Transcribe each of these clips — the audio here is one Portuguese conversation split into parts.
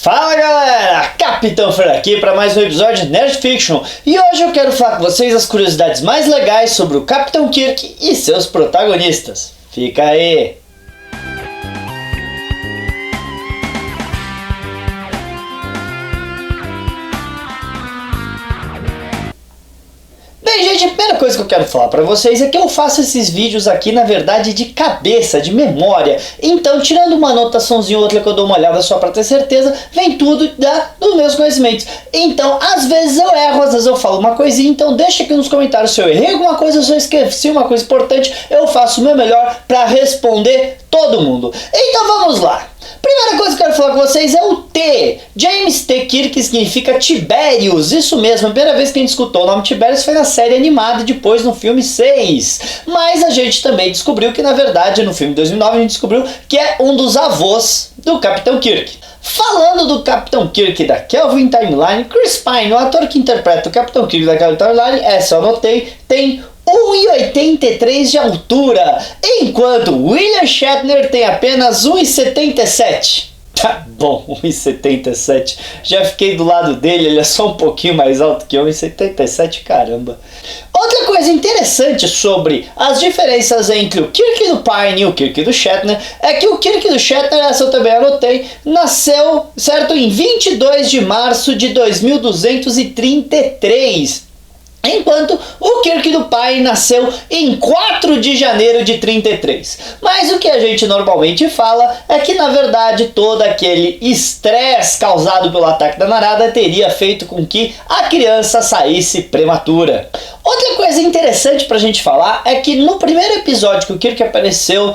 Fala galera, Capitão Fer aqui para mais um episódio de Nerd Fiction e hoje eu quero falar com vocês as curiosidades mais legais sobre o Capitão Kirk e seus protagonistas. Fica aí! Bem, gente, a primeira coisa que eu quero falar pra vocês é que eu faço esses vídeos aqui, na verdade, de cabeça, de memória. Então, tirando uma anotaçãozinha ou outra que eu dou uma olhada só pra ter certeza, vem tudo dos meus conhecimentos. Então, às vezes eu erro, às vezes eu falo uma coisinha, então deixa aqui nos comentários se eu errei alguma coisa, se eu esqueci uma coisa importante, eu faço o meu melhor pra responder todo mundo. Então, vamos lá. Primeira coisa que eu quero falar com vocês é o T. James T. Kirk significa Tiberius. Isso mesmo, a primeira vez que a gente escutou o nome Tiberius foi na série animada e depois no filme 6. Mas a gente também descobriu que, na verdade, no filme de 2009, a gente descobriu que é um dos avós do Capitão Kirk. Falando do Capitão Kirk da Kelvin Timeline, Chris Pine, o ator que interpreta o Capitão Kirk da Kelvin Timeline, essa eu anotei, tem 1,83 de altura, enquanto William Shatner tem apenas 1,77. Tá bom, 1,77. Já fiquei do lado dele, ele é só um pouquinho mais alto que eu, 1,77, caramba. Outra coisa interessante sobre as diferenças entre o Kirk do Pine e o Kirk do Shatner é que o Kirk do Shatner, essa eu também anotei, nasceu, certo, em 22 de março de 2233. Enquanto o Kirk do Pine nasceu em 4 de janeiro de 33. Mas o que a gente normalmente fala é que, na verdade, todo aquele estresse causado pelo ataque da Narada teria feito com que a criança saísse prematura. Outra coisa interessante pra gente falar é que no primeiro episódio que o Kirk apareceu,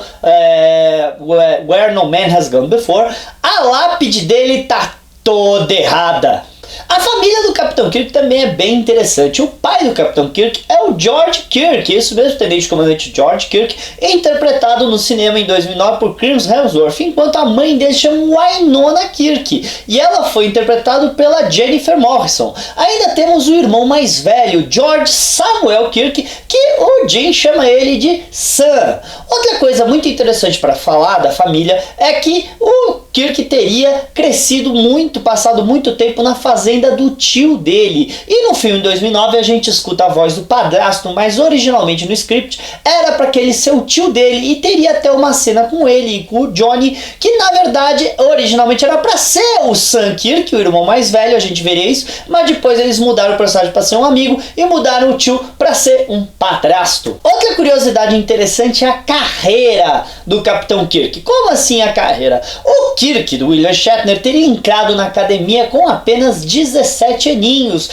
Where No Man Has Gone Before, a lápide dele tá toda errada. A família do Capitão Kirk também é bem interessante. O pai do Capitão Kirk é o George Kirk, isso mesmo, Tenente Comandante George Kirk, interpretado no cinema em 2009 por Chris Hemsworth, enquanto a mãe dele chama Wynonna Kirk, e ela foi interpretada pela Jennifer Morrison. Ainda temos o irmão mais velho, George Samuel Kirk, que o Jim chama ele de Sam. Outra coisa muito interessante para falar da família é que o Kirk teria crescido muito, passado muito tempo na fazenda do tio dele. E no filme de 2009 a gente escuta a voz do padrasto, mas originalmente no script era para aquele ser o tio dele e teria até uma cena com ele e com o Johnny, que na verdade originalmente era para ser o Sam Kirk, o irmão mais velho, a gente veria isso, mas depois eles mudaram o personagem para ser um amigo e mudaram o tio para ser um padrasto. Outra curiosidade interessante é a carreira do Capitão Kirk. Como assim a carreira? O Kirk do William Shatner teria entrado na academia com apenas 17 aninhos,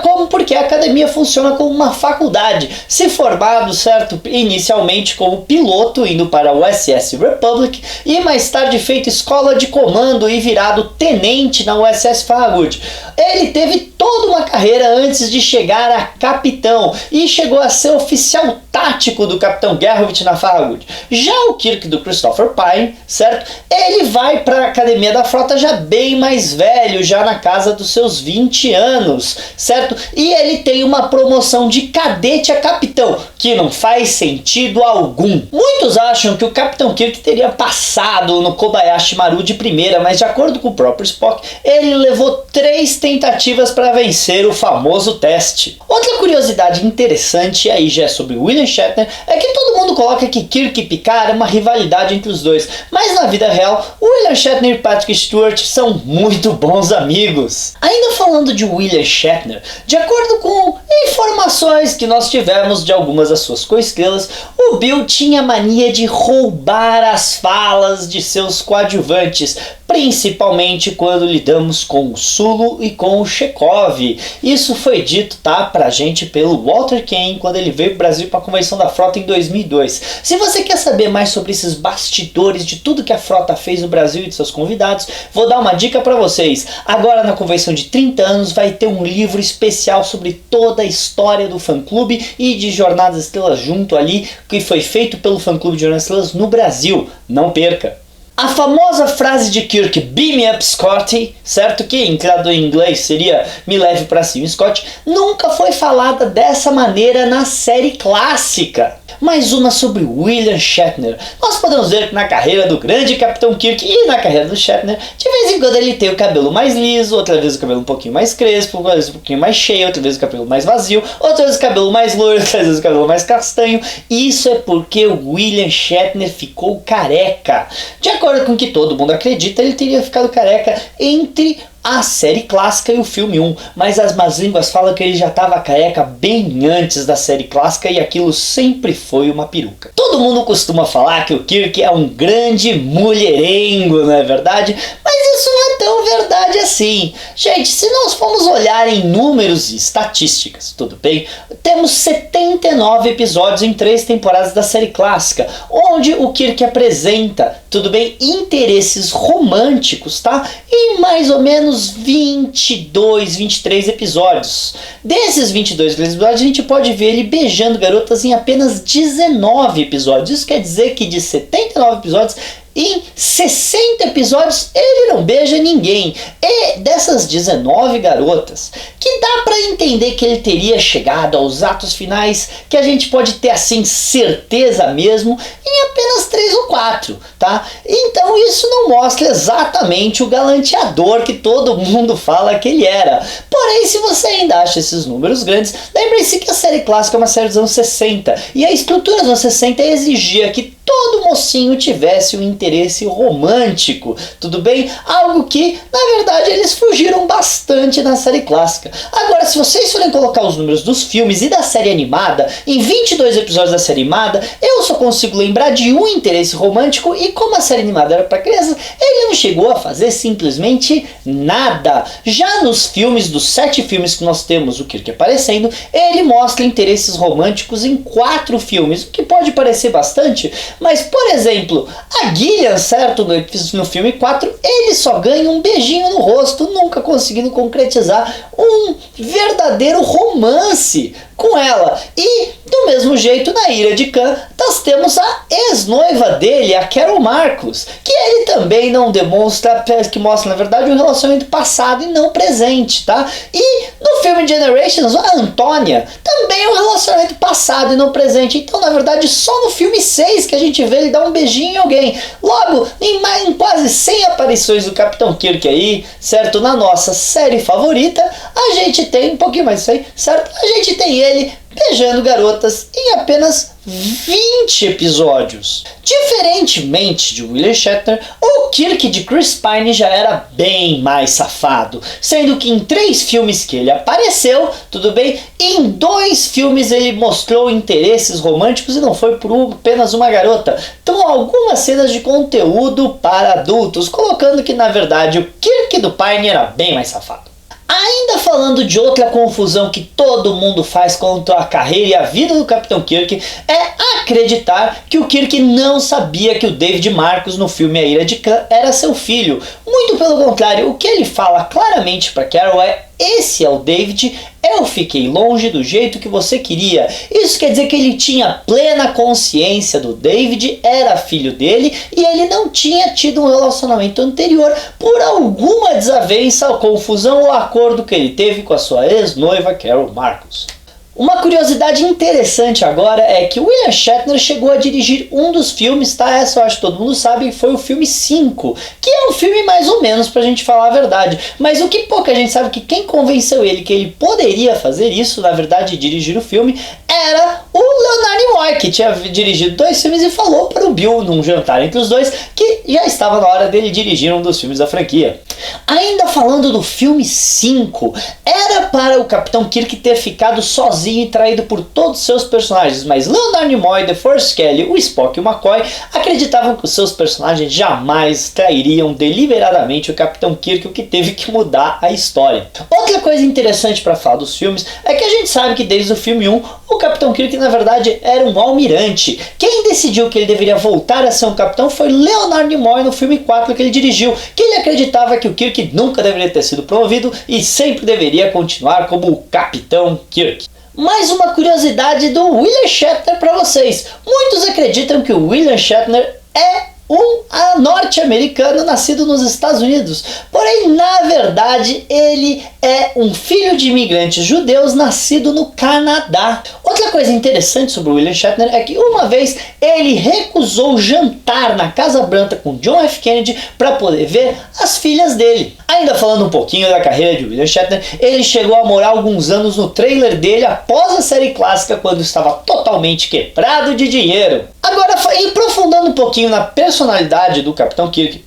como porque a academia funciona como uma faculdade, se formado, certo, inicialmente como piloto, indo para o USS Republic, e mais tarde feito escola de comando e virado tenente na USS Farragut. Ele teve toda uma carreira antes de chegar a capitão, e chegou a ser oficial tático do Capitão Gerrovitch na Farragut. Já o Kirk do Christopher Pine, certo, ele vai para a academia da frota já bem mais velho, já na casa dos seus 20 anos, certo? E ele tem uma promoção de cadete a capitão, que não faz sentido algum. Muitos acham que o Capitão Kirk teria passado no Kobayashi Maru de primeira, mas de acordo com o próprio Spock, ele levou 3 tentativas para vencer o famoso teste. Outra curiosidade interessante, aí já é sobre William Shatner, é que todo mundo coloca que Kirk e Picard é uma rivalidade entre os dois, mas na vida real, William Shatner e Patrick Stewart são muito bons amigos. Ainda falando de William Shatner, de acordo com informações que nós tivemos de algumas das suas coestrelas, o Bill tinha mania de roubar as falas de seus coadjuvantes, principalmente quando lidamos com o Sulu e com o Chekhov. Isso foi dito, tá, pra gente pelo Walter Kane quando ele veio pro Brasil para a Convenção da Frota em 2002. Se você quer saber mais sobre esses bastidores de tudo que a Frota fez no Brasil e de seus convidados, vou dar uma dica para vocês. Agora na Convenção de 30 anos vai ter um livro especial sobre toda a história do fã-clube e de Jornada das Estrelas junto ali, que foi feito pelo fã-clube de Jornada das Estrelas no Brasil. Não perca! A famosa frase de Kirk, "Beam me up, Scotty", certo? Que em inglês seria "me leve pra cima, Scott", nunca foi falada dessa maneira na série clássica. Mais uma sobre William Shatner. Nós podemos ver que na carreira do grande Capitão Kirk e na carreira do Shatner, de vez em quando ele tem o cabelo mais liso, outra vez o cabelo um pouquinho mais crespo, outra vez um pouquinho mais cheio, outra vez o cabelo mais vazio, outra vez o cabelo mais loiro, outra vez o cabelo mais castanho. Isso é porque o William Shatner ficou careca. De acordo com o que todo mundo acredita, ele teria ficado careca entre a série clássica e o filme 1, mas as más línguas falam que ele já estava careca bem antes da série clássica e aquilo sempre foi uma peruca. Todo mundo costuma falar que o Kirk é um grande mulherengo, não é verdade? Mas isso não é tão verdade assim. Gente, se nós formos olhar em números e estatísticas, tudo bem? Temos 79 episódios em 3 temporadas da série clássica, onde o Kirk apresenta, tudo bem, interesses românticos, tá? Em mais ou menos 22, 23 episódios. Desses 22 episódios, a gente pode ver ele beijando garotas em apenas 19 episódios. Isso quer dizer que de 79 episódios, em 60 episódios ele não beija ninguém. E dessas 19 garotas, que dá pra entender que ele teria chegado aos atos finais, que a gente pode ter assim certeza mesmo, em apenas 3 ou 4, tá? Então isso não mostra exatamente o galanteador que todo mundo fala que ele era. Porém, se você ainda acha esses números grandes, lembre-se que a série clássica é uma série dos anos 60, e a estrutura dos anos 60 exigia que todo mocinho tivesse um interesse romântico, tudo bem? Algo que, na verdade, eles fugiram bastante na série clássica. Agora, se vocês forem colocar os números dos filmes e da série animada, em 22 episódios da série animada, eu só consigo lembrar de um interesse romântico, e como a série animada era para crianças, ele não chegou a fazer simplesmente nada. Já nos filmes, dos 7 filmes que nós temos o Kirk aparecendo, ele mostra interesses românticos em 4 filmes, o que pode parecer bastante, mas, por exemplo, a Gillian, certo, no filme 4, ele só ganha um beijinho no rosto, nunca conseguindo concretizar um verdadeiro romance com ela. E, do mesmo jeito, na Ira de Khan, nós temos a ex-noiva dele, a Carol Marcus, que ele também não demonstra, que mostra, na verdade, um relacionamento passado e não presente, tá? E no filme Generations, a Antônia também é um relacionamento passado e não presente. Então, na verdade, só no filme 6 que a gente vê ele dar um beijinho em alguém. Logo, em quase 100 aparições do Capitão Kirk aí, certo? Na nossa série favorita, a gente tem, um pouquinho mais disso aí, certo? A gente tem ele beijando garotas em apenas 20 episódios. Diferentemente de William Shatner, o Kirk de Chris Pine já era bem mais safado, sendo que em 3 filmes que ele apareceu, tudo bem, em 2 filmes ele mostrou interesses românticos e não foi por apenas uma garota. Então algumas cenas de conteúdo para adultos, colocando que na verdade o Kirk do Pine era bem mais safado. Ainda falando de outra confusão que todo mundo faz quanto à carreira e à vida do Capitão Kirk, é acreditar que o Kirk não sabia que o David Marcus no filme A Ira de Khan era seu filho. Muito pelo contrário, o que ele fala claramente para Carol é: esse é o David, eu fiquei longe do jeito que você queria. Isso quer dizer que ele tinha plena consciência do David, era filho dele, e ele não tinha tido um relacionamento anterior por alguma desavença, confusão ou acordo que ele teve com a sua ex-noiva Carol Marcus. Uma curiosidade interessante agora é que William Shatner chegou a dirigir um dos filmes, tá? Essa eu acho que todo mundo sabe, foi o filme 5, que é um filme mais ou menos, pra gente falar a verdade. Mas o que pouca gente sabe é que quem convenceu ele que ele poderia fazer isso, na verdade, dirigir o filme, era o Leonard Nimoy, que tinha dirigido 2 filmes e falou para o Bill, num jantar entre os dois, que já estava na hora dele dirigir um dos filmes da franquia. Ainda falando do filme 5, era para o Capitão Kirk ter ficado sozinho e traído por todos os seus personagens, mas Leonard Nimoy, DeForest Kelley, o Spock e o McCoy acreditavam que os seus personagens jamais trairiam deliberadamente o Capitão Kirk, o que teve que mudar a história. Outra coisa interessante para falar dos filmes é que a gente sabe que desde o filme 1, o Capitão Kirk na verdade era um almirante. Quem decidiu que ele deveria voltar a ser um capitão foi Leonard Nimoy no filme 4 que ele dirigiu, que ele acreditava que o Kirk nunca deveria ter sido promovido e sempre deveria continuar como o Capitão Kirk. Mais uma curiosidade do William Shatner para vocês. Muitos acreditam que o William Shatner é um norte-americano nascido nos Estados Unidos. Porém, na verdade, ele é um filho de imigrantes judeus nascido no Canadá. Outra coisa interessante sobre o William Shatner é que uma vez ele recusou jantar na Casa Branca com John F. Kennedy para poder ver as filhas dele. Ainda falando um pouquinho da carreira de William Shatner, ele chegou a morar alguns anos no trailer dele após a série clássica, quando estava totalmente quebrado de dinheiro. Agora, aprofundando um pouquinho na personalidade do Capitão Kirk,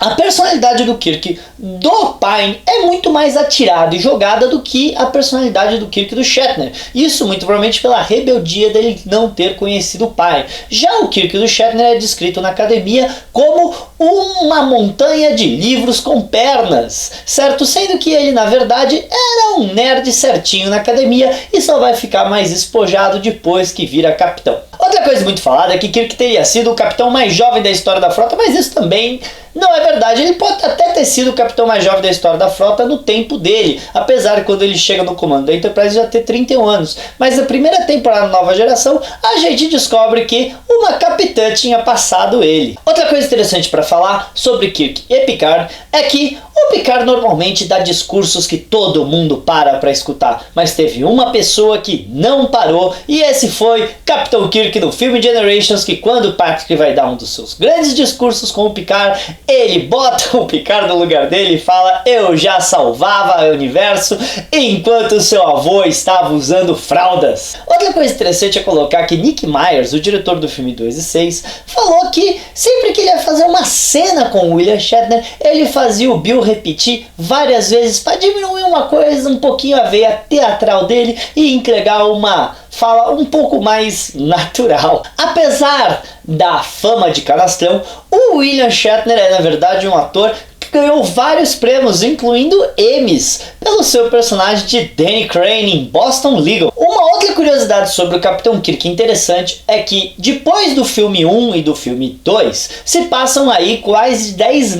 a personalidade do Kirk do Pine é muito mais atirada e jogada do que a personalidade do Kirk do Shatner. Isso muito provavelmente pela rebeldia dele não ter conhecido o pai. Já o Kirk do Shatner é descrito na academia como uma montanha de livros com pernas, certo? Sendo que ele, na verdade, era um nerd certinho na academia e só vai ficar mais espojado depois que vira capitão. Outra coisa muito falada é que Kirk teria sido o capitão mais jovem da história da frota, mas isso também não é verdade. Ele pode até ter sido o capitão mais jovem da história da frota no tempo dele, apesar de quando ele chega no comando da Enterprise já ter 31 anos. Mas na primeira temporada Nova Geração, a gente descobre que uma capitã tinha passado ele. Outra coisa interessante para falar sobre Kirk e Picard é que o Picard normalmente dá discursos que todo mundo para escutar, mas teve uma pessoa que não parou, e esse foi Capitão Kirk no filme Generations, que quando o Patrick vai dar um dos seus grandes discursos com o Picard, ele bota o Picard no lugar dele e fala: eu já salvava o universo enquanto seu avô estava usando fraldas. Outra coisa interessante é colocar que Nick Myers, o diretor do filme 2 e 6, falou que sempre que ele ia fazer uma cena com o William Shatner, ele fazia o Bill repetir várias vezes para diminuir uma coisa, um pouquinho a veia teatral dele e entregar uma fala um pouco mais natural. Apesar da fama de canastrão, o William Shatner é na verdade um ator que ganhou vários prêmios, incluindo Emmys, pelo seu personagem de Danny Crane em Boston Legal. Uma outra curiosidade sobre o Capitão Kirk interessante é que depois do filme 1 e do filme 2 se passam aí quase 10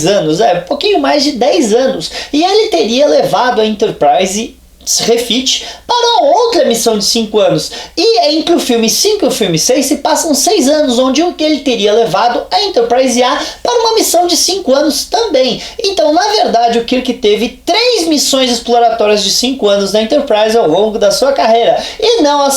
anos, um pouquinho mais de 10 anos, e ele teria levado a Enterprise refit para outra missão de 5 anos, e entre o filme 5 e o filme 6 se passam 6 anos, onde ele teria levado a Enterprise A para uma missão de 5 anos também. Então, na verdade, o Kirk teve 3 missões exploratórias de 5 anos na Enterprise ao longo da sua carreira, e não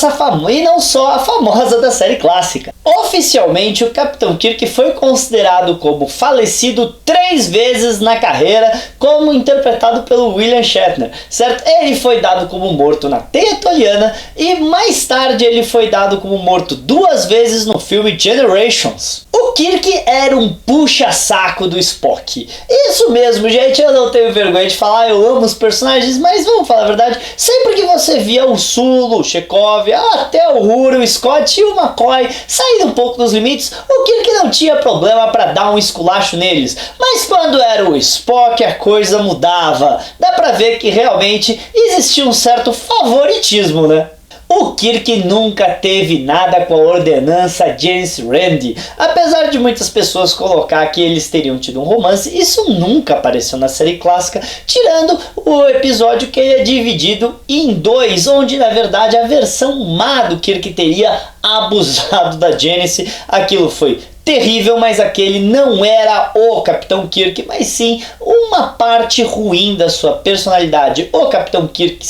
só a famosa da série clássica. Oficialmente, o Capitão Kirk foi considerado como falecido 3 vezes na carreira, como interpretado pelo William Shatner, certo? Ele foi dado como morto na Teia Toliana, e mais tarde ele foi dado como morto 2 vezes no filme Generations. O Kirk era um puxa-saco do Spock. Isso mesmo, gente, eu não tenho vergonha de falar, eu amo os personagens, mas vamos falar a verdade, sempre que você via o Sulu, o Chekhov, até o Uhura, o Scott e o McCoy saindo um pouco dos limites, o Kirk não tinha problema para dar um esculacho neles. Mas quando era o Spock, a coisa mudava. Dá pra ver que realmente existia um certo favoritismo, né? O Kirk nunca teve nada com a ordenança Janice Rand. Apesar de muitas pessoas colocar que eles teriam tido um romance, isso nunca apareceu na série clássica, tirando o episódio que ele é dividido em 2, onde na verdade a versão má do Kirk teria abusado da Janice. Aquilo foi terrível, mas aquele não era o Capitão Kirk, mas sim uma parte ruim da sua personalidade. O Capitão Kirk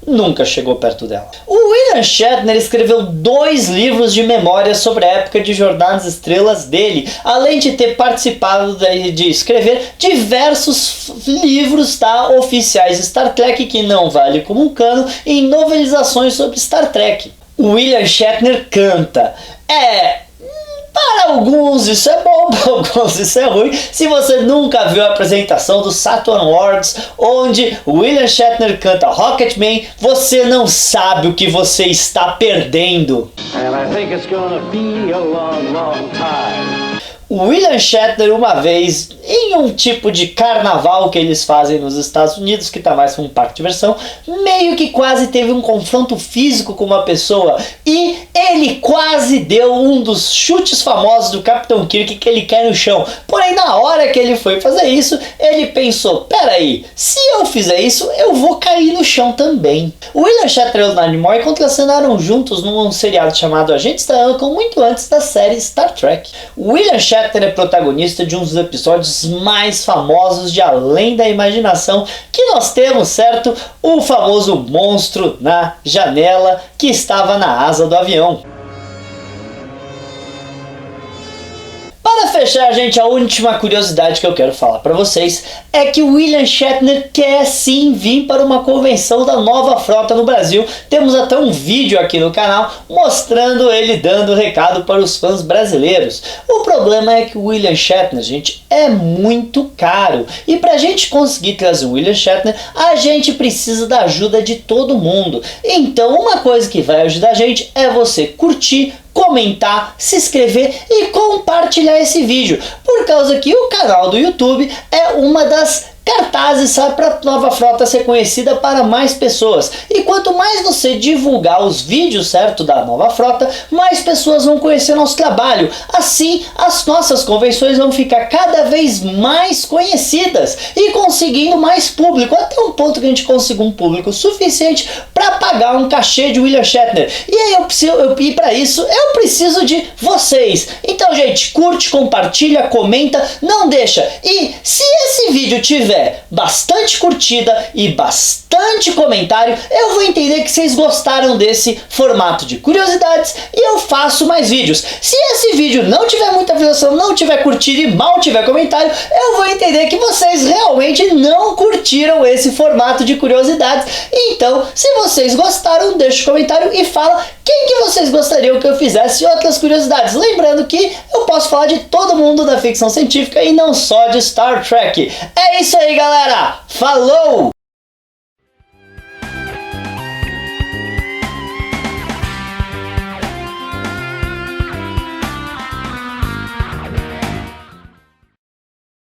nunca chegou perto dela. O William Shatner escreveu 2 livros de memórias sobre a época de Jornada nas Estrelas dele, além de ter participado de escrever diversos livros oficiais de Star Trek, que não vale como um cano, em novelizações sobre Star Trek. O William Shatner canta. Para alguns isso é bom, para alguns isso é ruim. Se você nunca viu a apresentação do Saturn Awards, onde William Shatner canta Rocketman, você não sabe o que você está perdendo. And I think it's gonna be a long, long time. William Shatner, uma vez, em um tipo de carnaval que eles fazem nos Estados Unidos, que tá mais como um parque de diversão, meio que quase teve um confronto físico com uma pessoa, e ele quase deu um dos chutes famosos do Capitão Kirk, que ele cai no chão. Porém, na hora que ele foi fazer isso, ele pensou: peraí, se eu fizer isso, eu vou cair no chão também. O William Shatner e o Leonard Nimoy contracenaram juntos num seriado chamado Agentes da Uncle, muito antes da série Star Trek. O William Shatner é protagonista de um dos episódios mais famosos de Além da Imaginação que nós temos, certo? O famoso monstro na janela que estava na asa do avião. Para fechar, gente, a última curiosidade que eu quero falar para vocês é que o William Shatner quer sim vir para uma convenção da Nova Frota no Brasil. Temos até um vídeo aqui no canal mostrando ele dando recado para os fãs brasileiros. O problema é que o William Shatner, gente, é muito caro. E para a gente conseguir trazer o William Shatner, a gente precisa da ajuda de todo mundo. Então, uma coisa que vai ajudar a gente é você curtir, comentar, se inscrever e compartilhar esse vídeo, por causa que o canal do YouTube é uma das cartazes, sabe, para a Nova Frota ser conhecida para mais pessoas. E quanto mais você divulgar os vídeos, certo, da Nova Frota, mais pessoas vão conhecer nosso trabalho. Assim, as nossas convenções vão ficar cada vez mais conhecidas e conseguindo mais público, até um ponto que a gente consiga um público suficiente para pagar um cachê de William Shatner. E aí e para isso eu preciso de vocês. Então, gente, curte, compartilha, comenta, não deixa. E se esse vídeo tiver bastante curtida e bastante comentário, eu vou entender que vocês gostaram desse formato de curiosidades e eu faço mais vídeos. Se esse vídeo não tiver muita visualização, não tiver curtida e mal tiver comentário, eu vou entender que vocês realmente não curtiram esse formato de curiosidades. Então, se vocês gostaram, deixa um comentário e fala quem que vocês gostariam que eu fizesse outras curiosidades. Lembrando que eu posso falar de todo mundo da ficção científica e não só de Star Trek. É isso aí, galera! Falou!